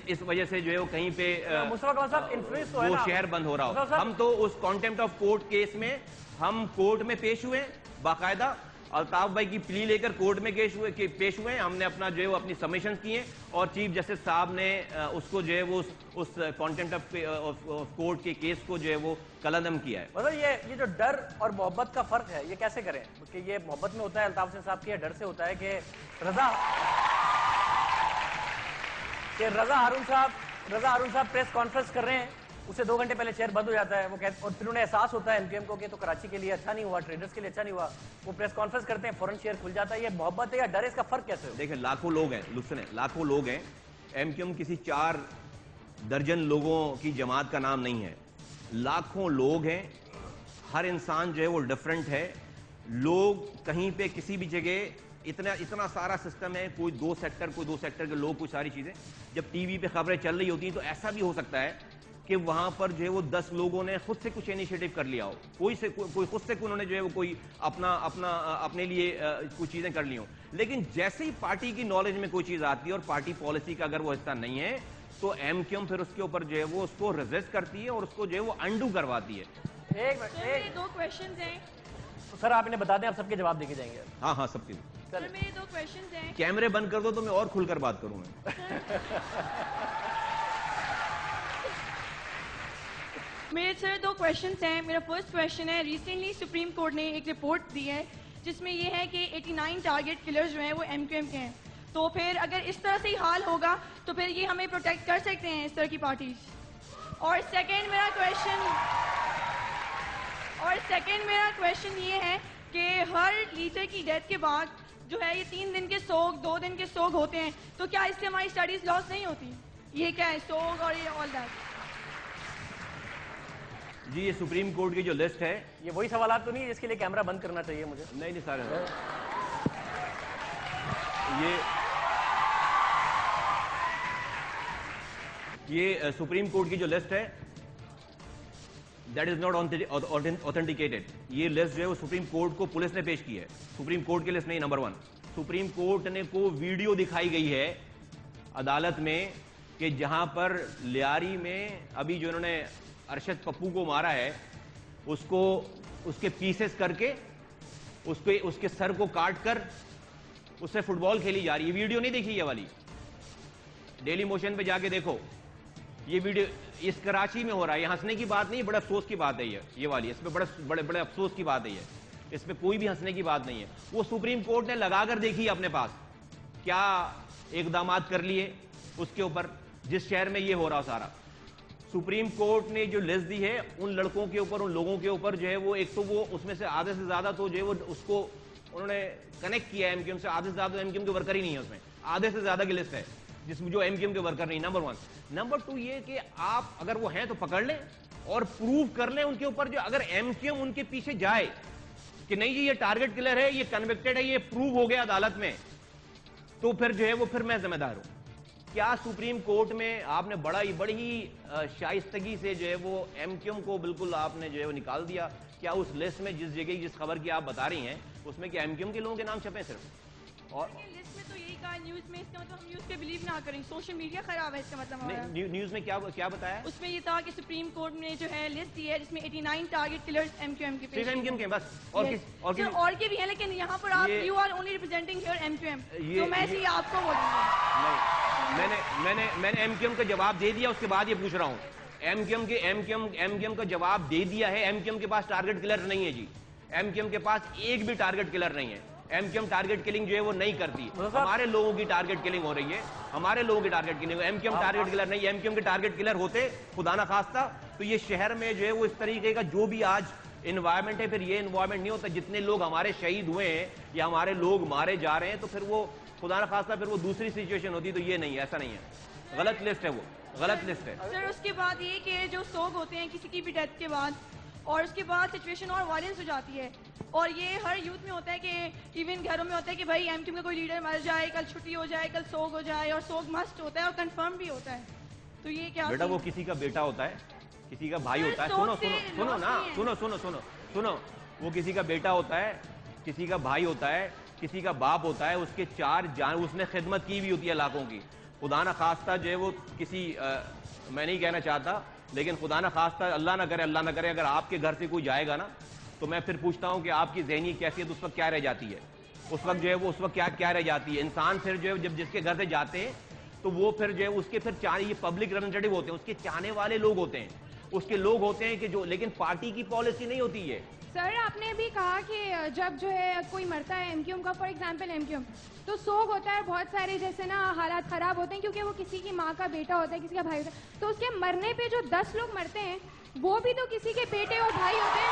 Speaker 1: اس وجہ سے جو ہے وہ کہیں پہ وہ شہر بند ہو رہا ہو. ہم تو اس کانٹیمپٹ آف کورٹ کیس میں ہم کورٹ میں پیش ہوئے باقاعدہ, الطاف بھائی کی پلی لے کر کورٹ میں پیش ہوئے. ہم نے اپنا جو ہے وہ اپنی سبمیشن کیے اور چیف جسٹس صاحب نے اس کو جو ہے وہ اس کانٹیمپٹ آف کورٹ کے کیس کو جو ہے وہ کلعدم کیا ہے.
Speaker 2: مطلب یہ جو ڈر اور محبت کا فرق ہے یہ کیسے کریں؟ کہ یہ محبت میں ہوتا ہے الطاف حسین صاحب کی, ڈر سے ہوتا ہے کہ رضا ہارون صاحب پریس کانفرنس کر رہے ہیں, اسے 2 گھنٹے پہلے چیئر بند ہو جاتا ہے, وہ کہتے اور پھر انہیں احساس ہوتا ہے MQM کو کہ تو کراچی کے لیے اچھا نہیں ہوا, ٹریڈرز کے لیے اچھا نہیں ہوا, وہ پریس کانفرنس کرتے ہیں, فوراً شیئر کھل جاتا ہے. یہ محبت ہے یا ڈر ہے, اس کا فرق کیسے ہو؟
Speaker 1: دیکھیں لاکھوں لوگ ہیں, لسنیں, لاکھوں لوگ ہیں. MQM کسی 4 درجن لوگوں کی جماعت کا نام نہیں ہے, لاکھوں لوگ ہیں. ہر انسان جو ہے وہ ڈفرینٹ ہے. لوگ کہیں پہ کسی بھی جگہ اتنا سارا سسٹم ہے, کوئی 2 سیکٹر کے لوگ, کوئی ساری چیزیں. جب ٹی وی پہ خبریں چل رہی ہوتی ہیں تو ایسا بھی ہو سکتا ہے کہ وہاں پر جو ہے وہ 10 لوگوں نے خود سے کچھ انیشیٹو کر لیا ہو, کوئی خود سے انہوں نے جو ہے وہ کوئی اپنے لیے کچھ چیزیں کر لی ہوں. لیکن جیسے ہی پارٹی کی نالج میں کوئی چیز آتی ہے اور پارٹی پالیسی کا اگر وہ حصہ نہیں ہے تو MQM پھر اس کے اوپر جو ہے وہ اس کو ریزسٹ کرتی ہے اور اس کو جو ہے وہ انڈو کرواتی ہے.
Speaker 4: میرے 2 کویشچنز ہیں
Speaker 2: سر, آپ انہیں بتا دیں, آپ سب کے جواب دے کے جائیں گے.
Speaker 1: ہاں سب کے.
Speaker 4: سر میرے 2 کویشچنز ہیں.
Speaker 1: کیمرے بند کر دو تو میں اور کھل کر بات کروں.
Speaker 4: میرے سر 2 کویشچنز ہیں. میرا فرسٹ کویشچن ہے, ریسنٹلی سپریم کورٹ نے ایک رپورٹ دی ہے جس میں یہ ہے کہ 89 ٹارگٹ کلرز جو ہیں وہ MQM کے ہیں. تو پھر اگر اس طرح سے ہی حال ہوگا تو پھر یہ ہمیں پروٹیکٹ کر سکتے ہیں اس طرح کی پارٹیز. اور سیکنڈ میرا کویشچن یہ ہے کہ ہر لیڈر کی ڈیتھ کے بعد جو ہے یہ 3 دن کے سوگ 2 دن کے سوگ ہوتے ہیں, تو کیا اس سے ہماری اسٹڈیز لاس نہیں ہوتی؟ یہ کیا ہے سوگ اور یہ آل دیٹ؟
Speaker 1: جی یہ سپریم کورٹ کی جو لسٹ ہے,
Speaker 2: یہ وہی سوالات تو نہیں جس کے لیے کیمرہ بند کرنا چاہیے مجھے؟
Speaker 1: نہیں سارے یہ سپریم کورٹ کی جو لسٹ ہے دیٹ از ناٹ آتھینٹیکیٹڈ. یہ لسٹ جو ہے وہ سپریم کورٹ کو پولیس نے پیش کی ہے, سپریم کورٹ کی لسٹ نہیں. نمبر 1, سپریم کورٹ نے کو ویڈیو دکھائی گئی ہے عدالت میں کہ جہاں پر لیاری میں ابھی جو انہوں نے ارشد پپو کو مارا ہے اس کے پیسز کر کے اس کے سر کو کاٹ کر اس سے فٹ بال کھیلی جا رہی ہے. یہ ویڈیو نہیں دیکھی یہ والی, ڈیلی موشن پہ جا کے دیکھو. یہ ویڈیو اس کراچی میں ہو رہا ہے. یہ ہنسنے کی بات نہیں, بڑے افسوس کی بات ہے یہ والی. اس میں بڑے افسوس کی بات ہے یہ, اس میں کوئی بھی ہنسنے کی بات نہیں ہے. وہ سپریم کورٹ نے لگا کر دیکھی اپنے پاس کیا اقدامات کر لیے اس کے اوپر جس شہر میں یہ ہو رہا سارا. سپریم کورٹ نے جو لسٹ دی ہے ان لڑکوں کے اوپر, ان لوگوں کے اوپر جو ہے وہ ایک تو وہ اس میں سے آدھے سے زیادہ تو جو ہے وہ اس کو انہوں نے کنیکٹ کیا ہے MQM سے, آدھے سے زیادہ MQM کے ورکر ہی نہیں ہے اس میں. آدھے سے زیادہ کی لسٹ ہے جس میں جو ایم کیو ایم کے ورکر نہیں. نمبر 1. نمبر 2 یہ کہ آپ اگر وہ ہیں تو پکڑ لیں اور پروف کر لیں ان کے اوپر, جو اگر ایم کیو ایم ان کے پیچھے جائے کہ نہیں جی یہ ٹارگٹ کلر ہے, یہ کنوکٹڈ ہے, یہ پروف ہو گیا عدالت میں, تو پھر جو ہے وہ پھر میں ذمہ دار ہوں. کیا سپریم کورٹ میں آپ نے بڑی ہی شائستگی سے جو ہے وہ ایم کیو ایم کو بالکل آپ نے جو ہے وہ نکال دیا. کیا اس لسٹ میں جس جگہ جس خبر کی آپ بتا رہی ہیں اس میں کیا ایم کیو ایم کے لوگوں کے نام چھپے صرف؟ اور
Speaker 4: لسٹ میں تو یہی کہا نیوز میں, اس کا مطلب ہم نیوز پہ بلیو نہ کریں, سوشل میڈیا خراب ہے اس کا مطلب.
Speaker 1: نیوز میں کیا بتایا؟
Speaker 4: اس میں یہ تھا کہ سپریم کورٹ نے جو ہے لسٹ دی ہے جس میں 89 target killers M Q M کے پیش.
Speaker 1: ایم کیو ایم کے بس
Speaker 4: اور کے بھی ہیں, لیکن یہاں پر آپ you are only representing here M Q M, تو میں اسی آپ کو بولوں
Speaker 1: گی. میں نے ایم کیو ایم کا جواب دے دیا, اس کے بعد یہ پوچھ رہا ہوں. ایم کیو ایم کا جواب دے دیا ہے. ایم کیو ایم کے پاس ٹارگٹ کلر نہیں ہے جی, ایم کیو ایم کے پاس ایک بھی ٹارگٹ کلر نہیں ہے. ایم کیو ایم ٹارگٹ کلنگ جو ہے وہ نہیں کرتی, ہمارے لوگوں کی ٹارگٹ کلنگ ہو رہی ہے, ہمارے لوگوں کی ٹارگٹ کلنگ. ایم کیو ایم ٹارگٹ کلر نہیں, ایم کیو ایم کے ٹارگٹ کلر ہوتے خدا نہ خواستہ تو یہ شہر میں جو ہے وہ اس طریقے کا جو بھی آج انوائرمنٹ ہے, پھر یہ انوائرمنٹ نہیں ہوتا. جتنے لوگ ہمارے شہید ہوئے ہیں یا ہمارے لوگ مارے جا رہے ہیں تو پھر وہ خدا نہ خواستہ پھر وہ دوسری سچویشن ہوتی, تو یہ نہیں, ایسا نہیں ہے. غلط لسٹ ہے, وہ غلط لسٹ ہے
Speaker 4: سر. اس کے بعد یہ کہ جو سوگ ہوتے ہیں کسی کی بھی ڈیتھ کے بعد, اور اس کے بعد سچویشن اور وائلنس ہو جاتی ہے, اور یہ ہر یوتھ میں ہوتا ہے کہ ایون گھروں میں ہوتا ہے کہ بھائی ایم کیو ایم کا کوئی لیڈر مر جائے, کل چھٹی ہو جائے, کل سوگ ہو جائے, اور سوگ مسٹ ہوتا ہے اور کنفرم بھی ہوتا ہے. تو یہ کیا
Speaker 1: بیٹا وہ کسی کا بیٹا ہوتا ہے, کسی کا بھائی ہوتا ہے. سنو, وہ کسی کا بیٹا ہوتا ہے, کسی کا بھائی ہوتا ہے, کسی کا باپ ہوتا ہے, اس کے 4 جان, اس نے خدمت کی بھی ہوتی ہے علاقوں کی. خدا نہ خواستہ جو ہے وہ کسی میں نہیں کہنا چاہتا, لیکن خدا نہ خواستہ اللہ نہ کرے اگر آپ کے گھر سے کوئی جائے گا نا, تو میں پھر پوچھتا ہوں کہ آپ کی ذہنی کیفیت اس وقت کیا رہ جاتی ہے, اس وقت جو ہے وہ اس وقت کیا رہ جاتی ہے. انسان پھر جو ہے جب جس کے گھر سے جاتے ہیں تو وہ پھر جو ہے اس کے پھر یہ پبلک ریپرزینٹیو ہوتے ہیں, اس کے چاہنے والے لوگ ہوتے ہیں, اس کے لوگ ہوتے ہیں کہ جو, لیکن پارٹی کی پالیسی نہیں ہوتی ہے.
Speaker 4: سر آپ نے بھی کہا کہ جب جو ہے کوئی مرتا ہے ایم کیو ایم کا, for example M Q M, تو سوگ ہوتا ہے, بہت سارے جیسے نا حالات خراب ہوتے ہیں کیونکہ وہ کسی کی ماں کا بیٹا ہوتا ہے, کسی کا بھائی ہوتا ہے, تو اس کے مرنے پہ جو 10 لوگ مرتے ہیں وہ بھی تو کسی کے بیٹے اور بھائی ہوتے ہیں.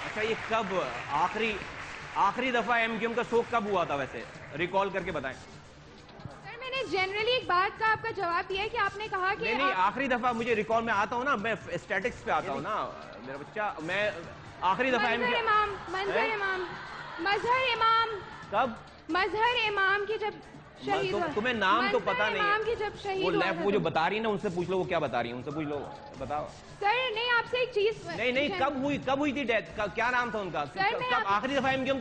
Speaker 1: اچھا یہ کب آخری دفعہ ایم کیو ایم کا سوگ کب ہوا تھا ویسے, ریکال کر کے بتائیں.
Speaker 4: میں نے جنرلی ایک بات کا آپ کا جواب دیا ہے کہ آپ نے کہا کہ
Speaker 1: نہیں آخری دفعہ مجھے ریکال میں آتا ہوں نا, میں اسٹیٹکس پہ آتا ہوں نا میرا بچہ, میں آخری دفعہ
Speaker 4: مظہر امام کی جب شہید ہوا,
Speaker 1: تمہیں نام تو پتا نہیں, وہ جو بتا رہی نا ان سے پوچھ لو وہ کیا بتا رہی ہیں, ان سے پوچھ لو, بتاؤ.
Speaker 4: سر نہیں آپ سے ایک چیز
Speaker 1: نہیں کب ہوئی تھی ڈیتھ, کیا نام تھا ان کا, آخری دفعہ ایم کیو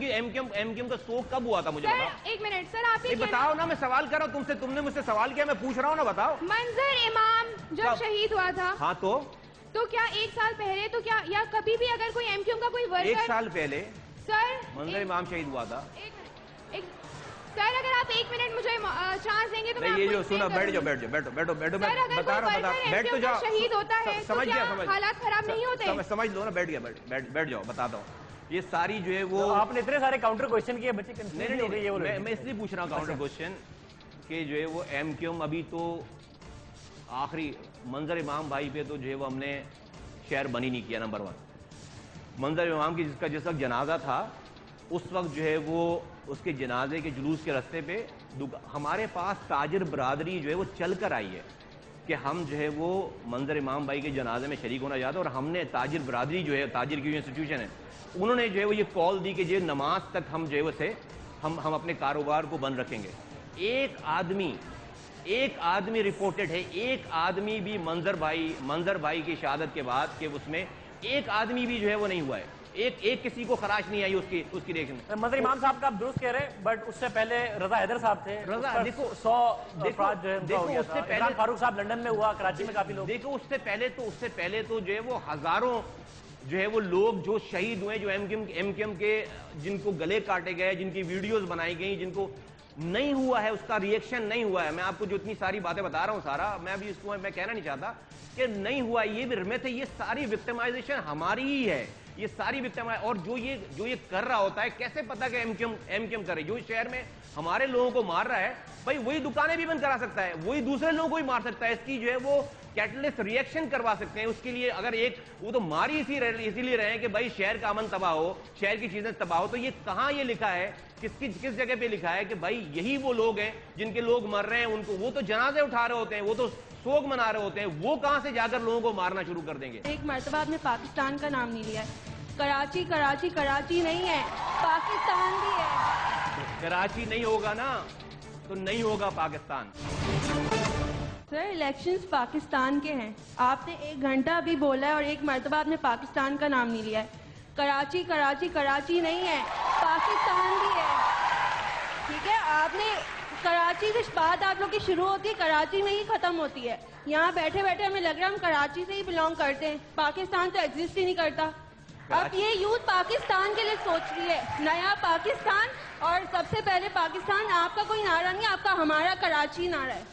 Speaker 1: ایم کا سوگ کب ہوا تھا مجھے بتاؤ.
Speaker 4: ایک منٹ سر آپ
Speaker 1: بتاؤ نا, میں سوال کر رہا ہوں تم سے, تم نے مجھ سے سوال کیا, میں پوچھ رہا ہوں نا, بتاؤ.
Speaker 4: منظر امام جب شہید ہوا تھا,
Speaker 1: ہاں
Speaker 4: تو کیا 1 سال پہلے, تو کیا یا کبھی بھی اگر کوئی ایم کیو ایم کا کوئی ورکر
Speaker 1: 1 سال پہلے
Speaker 4: سر
Speaker 1: منظر امام شہید ہوا تھا.
Speaker 4: سر اگر آپ 1 منٹ مجھے چانس دیں گے تو
Speaker 1: یہ جو سنا, بیٹھ جاؤ بیٹھو, بتا رہا ہوں, بیٹھ تو جاؤ,
Speaker 4: شہید ہوتا ہے
Speaker 1: سمجھ گیا,
Speaker 4: حالات خراب نہیں ہوتے,
Speaker 1: سمجھ لو نا, بیٹھ جاؤ, بتاتا ہوں. یہ ساری جو ہے وہ
Speaker 2: آپ نے اتنے سارے کاؤنٹر کوشچن کیے, بچے
Speaker 1: نہیں, میں اس لیے پوچھ رہا ہوں کاؤنٹر کوشچن کہ جو ہے وہ ایم کیو ایم ابھی تو آخری منظر امام بھائی پہ تو جو ہے وہ ہم نے شہر بنی نہیں کیا. نمبر 1 منظر امام کی جس وقت جنازہ تھا اس وقت جو ہے وہ اس کے جنازے کے جلوس کے راستے پہ ہمارے پاس تاجر برادری جو ہے وہ چل کر آئی ہے کہ ہم جو ہے وہ منظر امام بھائی کے جنازے میں شریک ہونا چاہتے ہیں, اور ہم نے تاجر برادری جو ہے, تاجر کی انسٹیٹیوشن ہے, انہوں نے جو ہے وہ یہ کال دی کہ جو نماز تک ہم جو ہے وہ ہم اپنے کاروبار کو بند رکھیں گے. ایک آدمی رپورٹڈ ہے, ایک آدمی بھی منظر بھائی کی شہادت کے بعد کہ اس میں ایک آدمی بھی جو ہے وہ نہیں ہوا ہے, ایک کسی کو خراش نہیں آئی اس کی ریئیکشن میں.
Speaker 2: منظر امام صاحب کا آپ درست کہہ رہے ہیں, بٹ اس سے پہلے رضا حیدر صاحب تھے,
Speaker 1: رضا دیکھو
Speaker 2: 100 افراد جو ہے اس سے پہلے عمران فاروق صاحب لندن میں ہوا, کراچی میں کافی لوگ.
Speaker 1: دیکھو اس سے پہلے تو جو ہے وہ ہزاروں جو ہے وہ لوگ جو شہید ہوئے, جو ایم کیو ایم کے جن کو گلے کاٹے گئے, جن کی ویڈیوز بنائی گئی, جن کو نہیں ہوا ہے, اس کا ریئیکشن نہیں ہوا ہے. میں آپ کو جو اتنی ساری باتیں بتا رہا ہوں سارا, میں ابھی اس کو میں کہنا نہیں چاہتا کہ نہیں ہوا, یہ بھی رمت ہے, یہ ساری وکٹمائزیشن ہماری ہی ہے, یہ ساری اور جو یہ کر رہا ہوتا ہے, کیسے پتا کہ ایم کیو ایم کرے, جو اس شہر میں ہمارے لوگوں کو مار رہا ہے, بھائی وہی دکانیں بھی بند کرا سکتا ہے, وہی دوسرے لوگوں کو بھی مار سکتا ہے. اس کی جو ہے وہ کیٹلسٹ ریئیکشن کروا سکتے ہیں. اس کے لیے اگر ایک وہ تو ماری اسی لیے رہے ہیں کہ بھائی شہر کا امن تباہ ہو, شہر کی چیزیں تباہ ہو. تو یہ کہاں یہ لکھا ہے, کس جگہ پہ لکھا ہے کہ بھائی یہی وہ لوگ ہیں جن کے لوگ مر رہے ہیں, ان کو وہ تو جنازے اٹھا رہے ہوتے ہیں, وہ تو سوگ منا رہے ہوتے ہیں, وہ کہاں سے جا کر لوگوں کو مارنا شروع کر دیں گے؟
Speaker 4: ایک مرتبہ آپ نے پاکستان کا نام نہیں لیا ہے. کراچی کراچی کراچی نہیں ہے, پاکستان بھی ہے.
Speaker 1: کراچی نہیں ہوگا نا تو نہیں ہوگا پاکستان.
Speaker 4: سر الیکشنز پاکستان کے ہیں, آپ نے 1 گھنٹہ ابھی بولا ہے اور ایک مرتبہ آپ نے پاکستان کا نام نہیں لیا ہے. کراچی کراچی کراچی نہیں ہے, پاکستان بھی ہے. ٹھیک ہے, آپ نے کراچی سے بات آپ لوگ کی شروع ہوتی ہے, کراچی میں ہی ختم ہوتی ہے. یہاں بیٹھے بیٹھے ہمیں لگ رہا ہے ہم کراچی سے ہی بلونگ کرتے ہیں, پاکستان تو ایگزسٹ ہی نہیں کرتا. اب یہ یوتھ پاکستان کے لیے سوچ رہی ہے, نیا پاکستان, اور سب سے پہلے پاکستان آپ کا کوئی نعرہ نہیں, آپ کا ہمارا کراچی نعرہ ہے.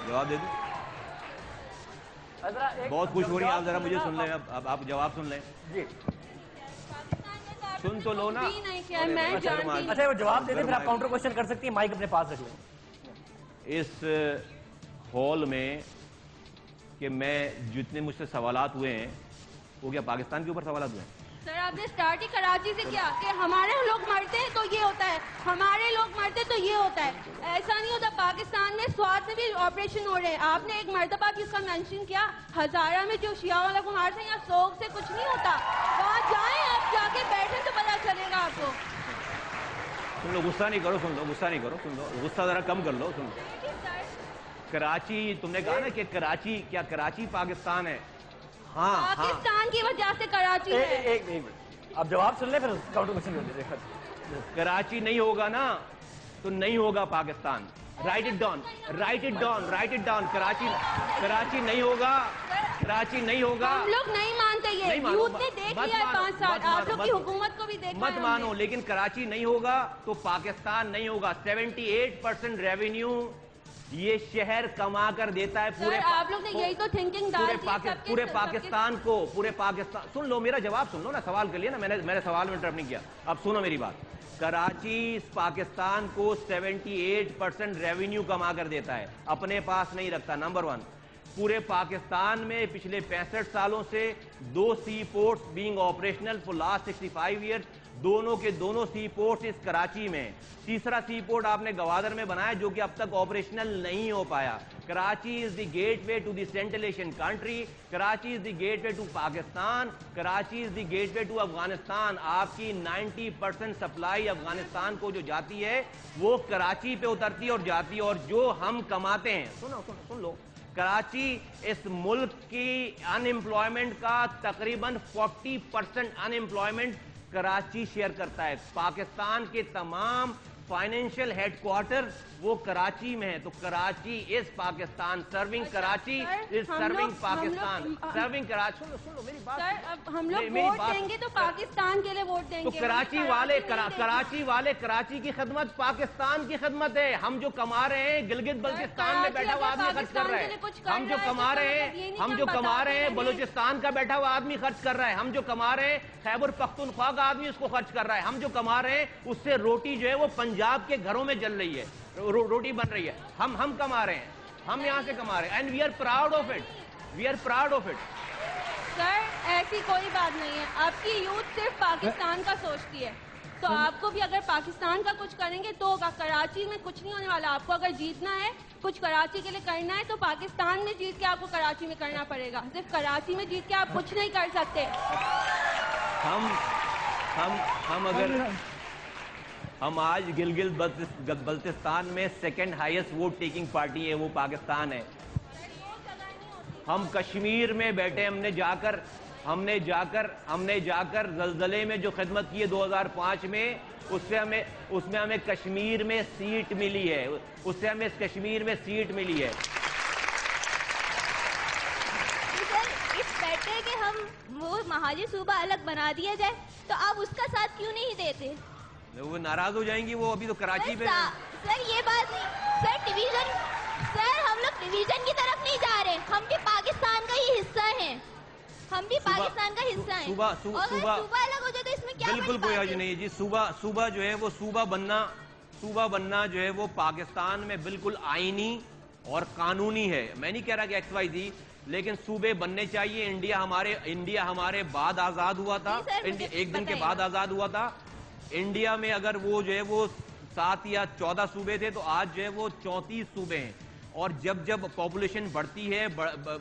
Speaker 1: جواب دے دیں. بہت خوش ہو رہی ہیں آپ, ذرا مجھے سن لیں, اب آپ جواب سن لیں.
Speaker 2: جی
Speaker 1: سن تو لو نا.
Speaker 4: نہیں کیا میں جانتی.
Speaker 2: اچھا وہ جواب دے دیں, پھر آپ کاؤنٹر کوشچن کر سکتی ہیں, مائک اپنے پاس رکھ لیں.
Speaker 1: اس ہال میں کہ میں جتنے مجھ سے سوالات ہوئے ہیں وہ کیا پاکستان کے اوپر سوالات ہوئے ہیں؟
Speaker 4: سر آپ نے اسٹارٹ ہی کراچی سے کیا کہ ہمارے لوگ مرتے ہیں تو یہ ہوتا ہے, ہمارے لوگ مرتے تو یہ ہوتا ہے. ایسا نہیں ہوتا. پاکستان میں سوات میں بھی آپریشن ہو رہے ہیں. آپ نے ایک مرتبہ بھی اس کا مینشن کیا, ہزارہ میں جو شیعہ والا کو مارتے ہیں, یا سوگ سے کچھ نہیں ہوتا. وہاں جائیں, آپ جا کے بیٹھے تو پتا چلے گا آپ کو.
Speaker 1: سن لو, غصہ نہیں کرو, سن لو, غصہ نہیں کرو, سن لو, غصہ ذرا کم کر لو. سن لو, کراچی تم نے کہا نا کہ کراچی, کیا کراچی پاکستان ہے؟ ہاں,
Speaker 4: پاکستان کی وجہ سے کراچی ہے.
Speaker 2: ایک منٹ, آپ جواب سن لیں پھر کاؤنٹر کوشچن کر دیجیے.
Speaker 1: کراچی نہیں ہوگا نا تو نہیں ہوگا Pakistan. Right it down, right it down, right it down. Karachi نہیں ہوگا, کراچی نہیں ہوگا.
Speaker 4: ہم لوگ نہیں مانتے, یہ یوتھ نے دیکھ لیا ہے 5 سال, آپ لوگ کی حکومت کو بھی دیکھا ہے.
Speaker 1: مت مانو, لیکن کراچی نہیں ہوگا تو پاکستان نہیں ہوگا. 78% ریونیو یہ شہر کما کر دیتا ہے پورے.
Speaker 4: آپ لوگ نے یہی تو تھنکنگ ڈال دی
Speaker 1: پورے پاکستان کو, پورے پاکستان. سن لو, میرا جواب سن لو نا, سوال کر لیا نا میں نے, میرے سوال میں انٹرپٹ نہیں کیا. اب سنو میری بات. کراچی پاکستان کو 78% ریونیو کما کر دیتا ہے, اپنے پاس نہیں رکھتا. نمبر 1. پورے پاکستان میں پچھلے 65 سالوں سے 2 sea ports being operational for last 65 years, دونوں کے دونوں سی پورٹس اس کراچی میں. تیسرا سی پورٹ آپ نے گوادر میں بنایا جو کہ اب تک آپریشنل نہیں ہو پایا. Karachi is the gateway to the central Asian country, Karachi is the gateway to Pakistan, Karachi is the gateway to Afghanistan. آپ کی 90% سپلائی افغانستان کو جو جاتی ہے وہ کراچی پہ اترتی ہے اور جاتی ہے. اور جو ہم کماتے ہیں, سن لو, کراچی اس ملک کی ان امپلائمنٹ کا تقریباً 40% ان امپلائمنٹ کراچی شیئر کرتا ہے. پاکستان کے تمام فائنینشیل ہیڈ کوارٹر وہ کراچی میں ہے. تو Karachi is Pakistan, serving Karachi is serving Pakistan, serving Karachi. سن لو میری بات.
Speaker 4: سر اب ہم لوگ ووٹ دیں گے تو پاکستان کے لیے ووٹ دیں
Speaker 1: تو
Speaker 4: گے.
Speaker 1: کراچی والے کراچی کی خدمت پاکستان کی خدمت ہے. ہم جو کما رہے ہیں گلگت بلتستان میں بیٹھا ہوا آدمی خرچ کر رہا ہے. ہم جو کما رہے ہیں بلوچستان کا بیٹھا ہوا آدمی خرچ کر رہا ہے. ہم جو کما رہے ہیں خیبر پختونخوا کا آدمی اس کو خرچ کر رہا ہے. ہم جو کما رہے ہیں اس سے روٹی جو ہے وہ پنجاب کے گھروں میں جل رہی ہے, روٹی بن رہی ہے. ہم کما رہے ہیں, ہم یہاں سے کما رہے ہیں. And we are proud of it, we are proud of it.
Speaker 4: Sir ایسی کوئی بات نہیں ہے. آپ کی یوتھ صرف پاکستان کا سوچتی ہے, تو آپ کو بھی اگر پاکستان کا کچھ کریں گے تو کراچی میں کچھ نہیں ہونے والا. آپ کو اگر جیتنا ہے, کچھ کراچی کے لیے کرنا ہے, تو پاکستان میں جیت کے آپ کو کراچی میں کرنا پڑے گا. صرف کراچی میں جیت کے آپ کچھ نہیں کر سکتے.
Speaker 1: ہم آج گلگت بلتستان میں 2nd highest vote taking party ہے, وہ پاکستان ہے. ہم کشمیر میں بیٹھے, ہم نے جا کر زلزلے میں جو خدمت کی ہے 2005 میں, اس میں ہمیں کشمیر میں سیٹ ملی ہے, کشمیر میں سیٹ ملی ہے.
Speaker 3: اس بیٹے کہ ہم وہ مہاجر صوبہ الگ بنا دیا جائے تو آپ اس کا ساتھ کیوں نہیں دیتے؟
Speaker 1: وہ ناراض ہو جائیں گی, وہ ابھی تو کراچی پہ.
Speaker 3: سر یہ بات نہیں سر, ڈویژن, سر ہم لوگ ڈویژن کی طرف نہیں جا رہے, ہم بھی پاکستان کا ہی حصہ ہیں.
Speaker 7: ہم بھی پاکستان کا حصہ ہیں.
Speaker 1: صوبہ
Speaker 7: صوبہ الگ ہو جائے تو اس میں کیا
Speaker 1: بالکل کوئی حرج نہیں ہے جی. صوبہ جو ہے وہ صوبہ بننا جو ہے وہ پاکستان میں بالکل آئینی اور قانونی ہے. میں نہیں کہہ رہا کہ XYZ, لیکن صوبے بننے چاہیے. انڈیا ہمارے بعد آزاد ہوا تھا, ایک دن کے بعد آزاد ہوا تھا. انڈیا میں اگر وہ جو ہے وہ 7 یا 14 صوبے تھے تو آج جو ہے وہ 34 صوبے ہیں. اور جب پاپولیشن بڑھتی ہے,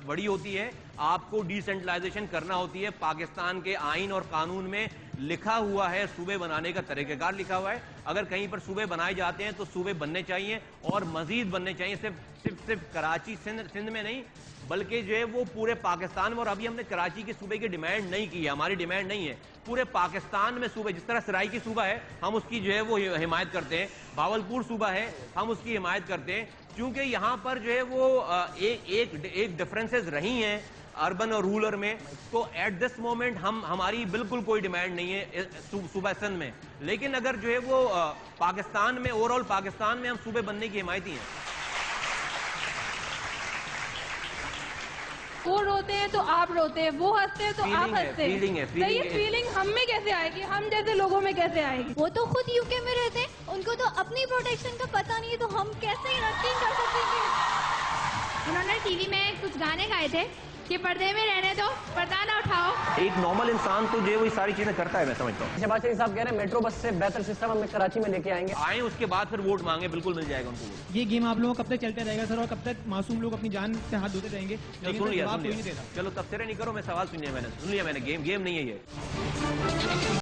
Speaker 1: بڑی ہوتی ہے, آپ کو ڈی سینٹرلائزیشن کرنا ہوتی ہے. پاکستان کے آئین اور قانون میں لکھا ہوا ہے, صوبے بنانے کا طریقہ کار لکھا ہوا ہے. اگر کہیں پر صوبے بنائے جاتے ہیں تو صوبے بننے چاہیے اور مزید بننے چاہیے. صرف کراچی سندھ میں نہیں بلکہ جو ہے وہ پورے پاکستان میں. اور ابھی ہم نے کراچی کے صوبے کی ڈیمانڈ نہیں کی ہے, ہماری ڈیمانڈ نہیں ہے. پورے پاکستان میں صوبے, جس طرح سرائی کی صوبہ ہے ہم اس کی جو ہے وہ حمایت کرتے ہیں, بھاولپور صوبہ ہے ہم اس کی حمایت کرتے ہیں, کیونکہ یہاں پر جو ہے وہ ایک ڈفرینسز رہی ہیں اربن اور رولر میں. تو ایٹ دس مومنٹ ہماری بالکل کوئی ڈیمانڈ نہیں ہے صوبہ سندھ میں. لیکن اگر جو ہے وہ پاکستان میں, اوور آل پاکستان میں ہم صوبے بننے کی حمایتی ہیں.
Speaker 4: وہ روتے ہیں تو آپ روتے ہیں, وہ ہنستے ہیں تو آپ ہنستے ہیں.
Speaker 1: فیلنگ ہے.
Speaker 4: تو یہ فیلنگ ہم میں کیسے آئے گی, ہم جیسے لوگوں میں کیسے آئے گی؟
Speaker 7: وہ تو خود UK میں رہتے ہیں, ان کو تو اپنی پروٹیکشن کا پتہ نہیں ہے, تو ہم کیسے یقین کر سکتے ہیں؟
Speaker 3: انہوں نے TV میں کچھ گانے گائے تھے کہ پردے میں رہنے دو, پردہ نہ اٹھاؤ.
Speaker 1: ایک نارمل انسان تو جو ہے وہ ساری چیزیں کرتا ہے, میں سمجھتا ہوں.
Speaker 2: شہباز شریف صاحب کہہ رہے ہیں میٹرو بس سے بہتر سسٹم ہم کراچی میں لے کے آئیں گے.
Speaker 1: آئیں اس کے بعد پھر ووٹ مانگے, بالکل مل جائے گا ان کو ووٹ.
Speaker 8: یہ گیم آپ لوگوں کو کب تک چلتے رہے گا سر, اور کب تک معصوم لوگ اپنی جان سے ہاتھ دھوتے رہیں گے؟
Speaker 1: سن لیا, چلو تبصرے نہیں کرو, میں سوال سن لیا, میں نے گیم نہیں ہے یہ.